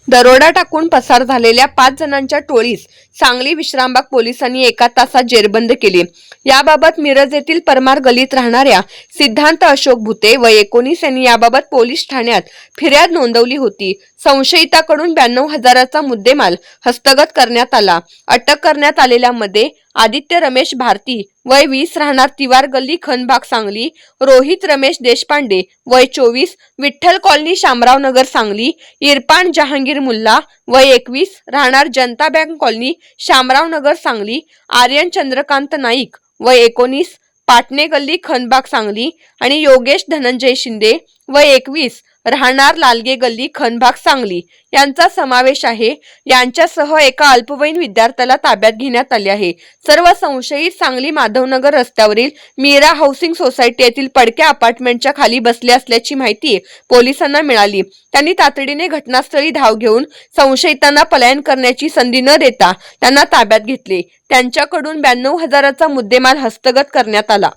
दरोडा टाकून पसार झालेल्या 5 जणांच्या टोळीस सांगली विश्रामबाग पोलिसांनी एका तासात जेरबंद केली। याबाबत मिरज येथील परमार गल्लीत राहणाऱ्या सिद्धांत अशोक भुते वय 19 यांनी याबाबत पोलीस ठाण्यात फिर्याद नोंदवली होती। संशयिताकडून 92,000चा मुद्देमाल हस्तगत करण्यात आला। अटक करण्यात आलेल्यामध्ये आदित्य रमेश भारती वय 20 राहणार तिवार गल्ली खनबाग सांगली, रोहित रमेश देशपांडे वय 24 विठ्ठल कॉलनी शामराव नगर सांगली, इरफान जहांगीर मुल्ला वय 21 राहणार जनता बँक कॉलनी शामराव नगर सांगली, आर्यन चंद्रकांत नाईक वय 19 पाटणे गल्ली खनबाग सांगली आणि योगेश धनंजय शिंदे वय 21 राहणार लालगे गल्ली खनबाग सांगली यांचा समावेश आहे। यांच्यासह एका अल्पवयीन विद्यार्थ्याला ताब्यात घेण्यात आले आहे। सर्व संशयित सांगली माधवनगर रस्त्यावरील मीरा हाऊसिंग सोसायटी येथील पडक्या अपार्टमेंटच्या खाली बसले असल्याची माहिती पोलिसांना मिळाली। त्यांनी तातडीने घटनास्थळी धाव घेऊन संशयितांना पलायन करण्याची संधी न देता त्यांना ताब्यात घेतले। त्यांच्याकडून 92,000चा मुद्देमाल हस्तगत करण्यात आला।